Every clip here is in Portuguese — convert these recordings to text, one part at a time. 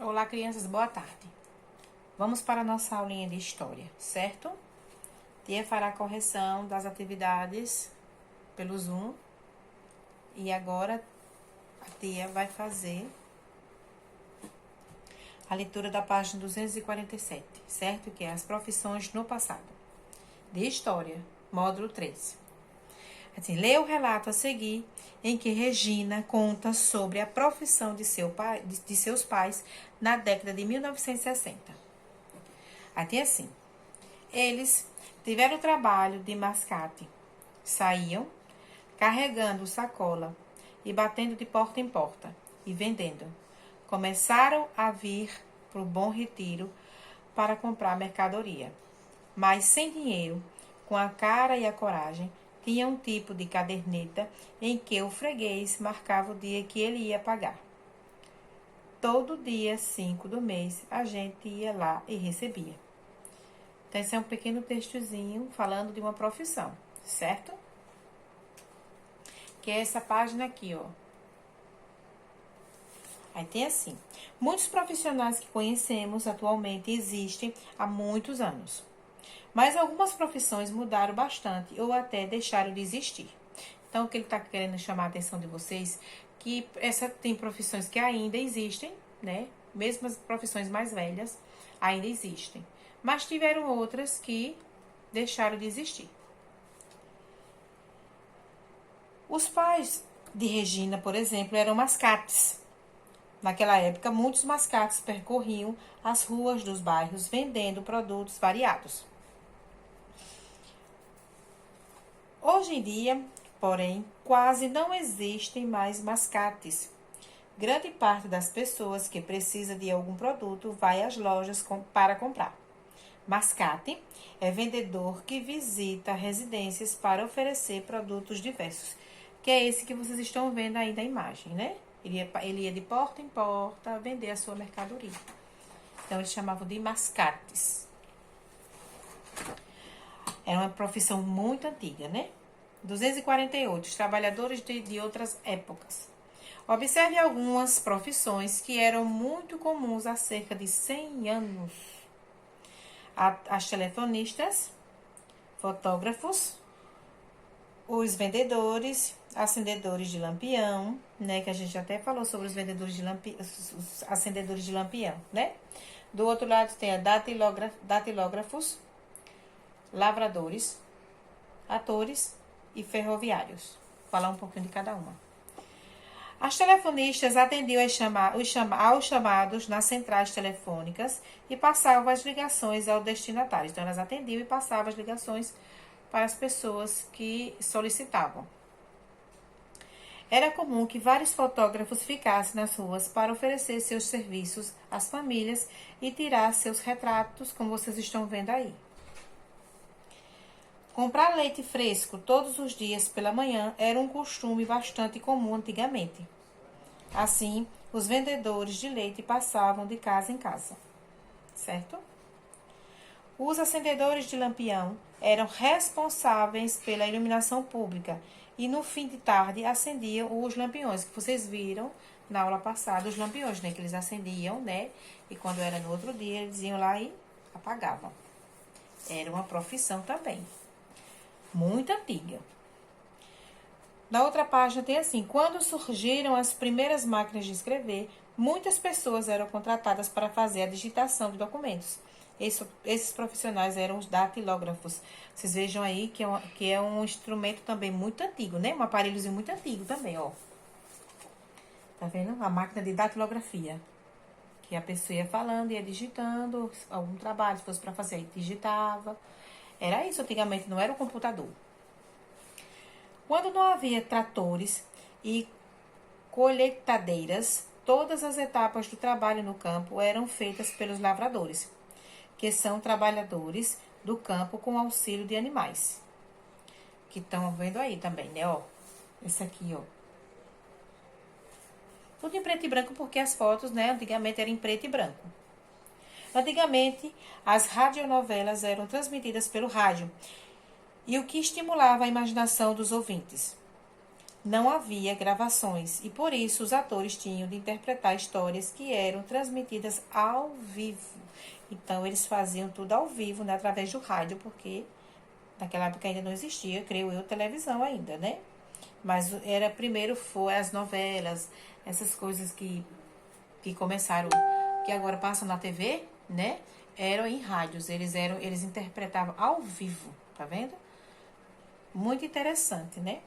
Olá, crianças, boa tarde. Vamos para a nossa aulinha de história, certo? Tia fará a correção das atividades pelo Zoom. E agora a tia vai fazer a leitura da página 247, certo? Que é as profissões no passado. De História, módulo 3. Assim, lê o relato a seguir, em que Regina conta sobre a profissão de seus pais na década de 1960. Até assim, eles tiveram o trabalho de mascate. Saíam carregando sacola e batendo de porta em porta e vendendo. Começaram a vir para o Bom Retiro para comprar mercadoria, mas sem dinheiro, com a cara e a coragem, tinha um tipo de caderneta em que o freguês marcava o dia que ele ia pagar. Todo dia 5 do mês a gente ia lá e recebia. Então, esse é um pequeno textozinho falando de uma profissão, certo? Que é essa página aqui, ó. Aí tem assim: muitos profissionais que conhecemos atualmente existem há muitos anos. Mas algumas profissões mudaram bastante ou até deixaram de existir. Então, o que ele está querendo chamar a atenção de vocês, que tem profissões que ainda existem, né? Mesmo as profissões mais velhas ainda existem. Mas tiveram outras que deixaram de existir. Os pais de Regina, por exemplo, eram mascates. Naquela época, muitos mascates percorriam as ruas dos bairros vendendo produtos variados. Hoje em dia, porém, quase não existem mais mascates. Grande parte das pessoas que precisa de algum produto vai às lojas para comprar. Mascate é vendedor que visita residências para oferecer produtos diversos, que é esse que vocês estão vendo aí na imagem, né? Ele ia de porta em porta vender a sua mercadoria. Então, eles chamavam de mascates. Era uma profissão muito antiga, né? 248. Os trabalhadores de outras épocas. Observe algumas profissões que eram muito comuns há cerca de 100 anos. As telefonistas, fotógrafos, os vendedores, acendedores de lampião, né? Que a gente até falou sobre os vendedores de lampião, os acendedores de lampião, né? Do outro lado tem a datilógrafos, lavradores, atores e ferroviários. Vou falar um pouquinho de cada uma. As telefonistas atendiam aos chamados nas centrais telefônicas e passavam as ligações ao destinatário. Então, elas atendiam e passavam as ligações para as pessoas que solicitavam. Era comum que vários fotógrafos ficassem nas ruas para oferecer seus serviços às famílias e tirar seus retratos, como vocês estão vendo aí. Comprar leite fresco todos os dias pela manhã era um costume bastante comum antigamente. Assim, os vendedores de leite passavam de casa em casa, certo? Os acendedores de lampião eram responsáveis pela iluminação pública e no fim de tarde acendiam os lampiões, que vocês viram na aula passada, os lampiões, né? Que eles acendiam, né? E quando era no outro dia, eles iam lá e apagavam. Era uma profissão também. Muito antiga. Na outra página tem assim: quando surgiram as primeiras máquinas de escrever, muitas pessoas eram contratadas para fazer a digitação de documentos. Esses profissionais eram os datilógrafos. Vocês vejam aí que é um instrumento também muito antigo, né? Um aparelhozinho muito antigo também, ó. Tá vendo? A máquina de datilografia. Que a pessoa ia falando, ia digitando algum trabalho, se fosse para fazer, aí digitava. Era isso antigamente, não era o computador. Quando não havia tratores e colheitadeiras, todas as etapas do trabalho no campo eram feitas pelos lavradores, que são trabalhadores do campo com auxílio de animais. Que estão vendo aí também, né? Ó, esse aqui, ó. Tudo em preto e branco, porque as fotos, né, antigamente eram em preto e branco. Antigamente, as radionovelas eram transmitidas pelo rádio, e o que estimulava a imaginação dos ouvintes. não havia gravações e por isso os atores tinham de interpretar histórias que eram transmitidas ao vivo. Então eles faziam tudo ao vivo, né, através do rádio, porque naquela época ainda não existia, creio eu, televisão ainda, né? Mas era primeiro foi as novelas, essas coisas que começaram, que agora passam na TV, né? Eram em rádios, eles interpretavam ao vivo, tá vendo? Muito interessante, né?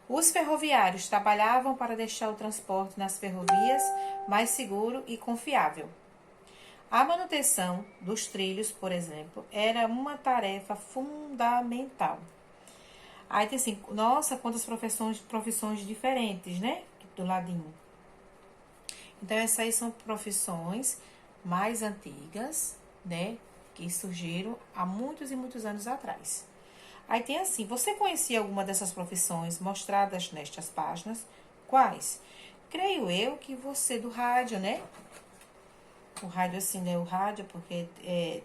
Os ferroviários trabalhavam para deixar o transporte nas ferrovias mais seguro e confiável. A manutenção dos trilhos, por exemplo, era uma tarefa fundamental. Aí tem assim, nossa, quantas profissões diferentes, né? Do ladinho. Então, essas aí são profissões mais antigas, né? Que surgiram há muitos e muitos anos atrás. Aí tem assim, você conhecia alguma dessas profissões mostradas nestas páginas? Quais? Creio eu que você do rádio, né? O rádio assim, né? O rádio porque é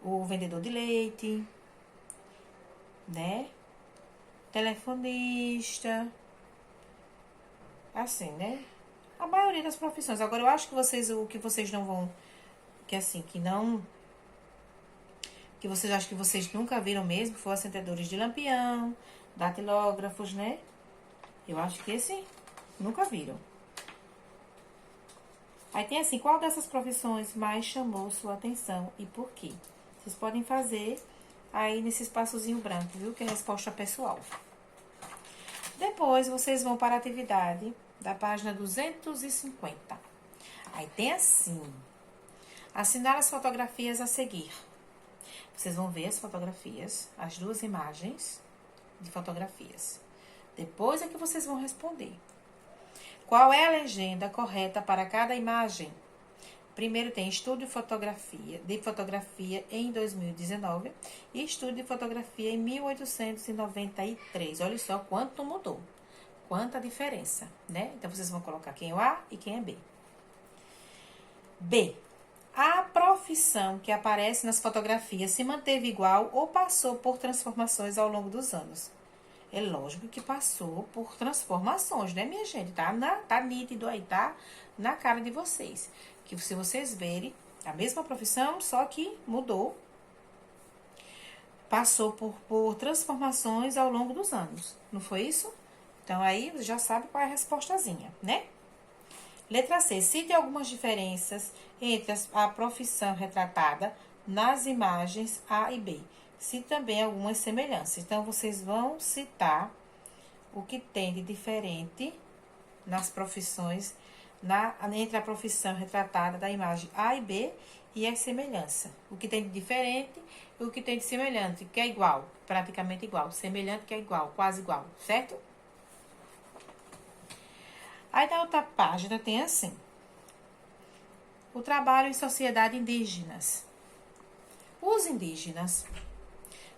o vendedor de leite, né? Telefonista, assim, né? A maioria das profissões. Agora, eu acho que o que vocês não vão, que assim, que vocês acham que vocês nunca viram mesmo, foi acendedores de lampião, datilógrafos, né? Eu acho que esse nunca viram. Aí tem assim, qual dessas profissões mais chamou sua atenção e por quê? Vocês podem fazer aí nesse espaçozinho branco, viu? Que é a resposta pessoal. Depois, vocês vão para a atividade da página 250. Aí tem assim, assinar as fotografias a seguir. Vocês vão ver as fotografias, as duas imagens de fotografias. Depois é que vocês vão responder. Qual é a legenda correta para cada imagem? Primeiro tem estudo de fotografia em 2019 e estudo de fotografia em 1893. Olha só quanto mudou, quanta diferença, né? Então, vocês vão colocar quem é o A e quem é B. B. A profissão que aparece nas fotografias se manteve igual ou passou por transformações ao longo dos anos? É lógico que passou por transformações, né, minha gente? Tá nítido aí, tá na cara de vocês. Que se vocês verem, a mesma profissão, só que mudou. Passou por transformações ao longo dos anos. Não foi isso? Então, aí, você já sabe qual é a respostazinha, né? Letra C. Cite algumas diferenças entre a profissão retratada nas imagens A e B. Cite também algumas semelhanças. Então, vocês vão citar o que tem de diferente nas profissões, entre a profissão retratada da imagem A e B e a semelhança. O que tem de diferente e o que tem de semelhante, que é igual, praticamente igual. Semelhante que é igual, quase igual, certo? Aí na outra página tem assim, o trabalho em sociedades indígenas. Os indígenas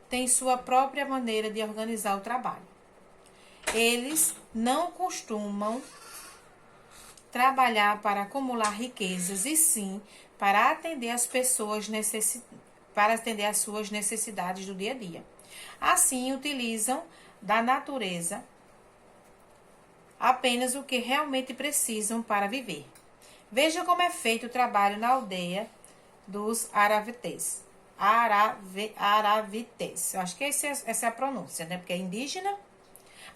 têm sua própria maneira de organizar o trabalho. Eles não costumam trabalhar para acumular riquezas, e sim para atender as pessoas para atender às suas necessidades do dia a dia. Assim, utilizam da natureza apenas o que realmente precisam para viver. Veja como é feito o trabalho na aldeia dos Aravités. Aravités. Eu acho que essa é a pronúncia, né? Porque é indígena.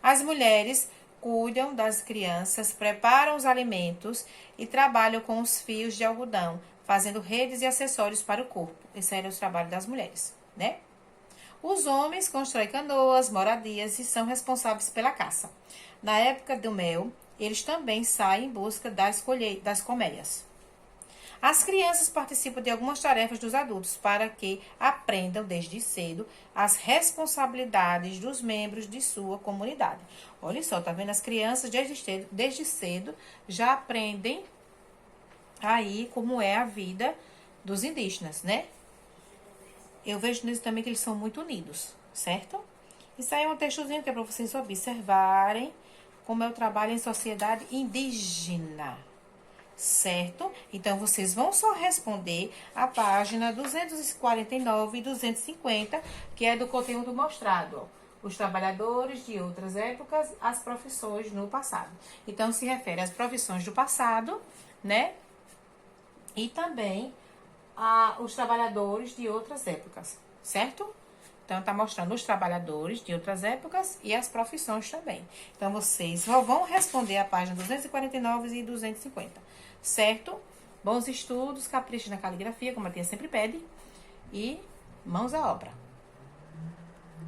As mulheres cuidam das crianças, preparam os alimentos e trabalham com os fios de algodão, fazendo redes e acessórios para o corpo. Esse era o trabalho das mulheres, né? Os homens constroem canoas, moradias e são responsáveis pela caça. Na época do mel, eles também saem em busca das colmeias. As crianças participam de algumas tarefas dos adultos para que aprendam desde cedo as responsabilidades dos membros de sua comunidade. Olha só, tá vendo? As crianças desde cedo já aprendem aí como é a vida dos indígenas, né? Eu vejo nisso também que eles são muito unidos, certo? Isso aí é um textozinho que é para vocês observarem como é o trabalho em sociedade indígena, certo? Então, vocês vão só responder a página 249 e 250, que é do conteúdo mostrado. Ó. os trabalhadores de outras épocas, as profissões no passado. Então, se refere às profissões do passado, né? E também os trabalhadores de outras épocas, certo? Então, tá mostrando os trabalhadores de outras épocas e as profissões também. Então, vocês só vão responder a página 249 e 250, certo? Bons estudos, capricho na caligrafia, como a tia sempre pede, e mãos à obra.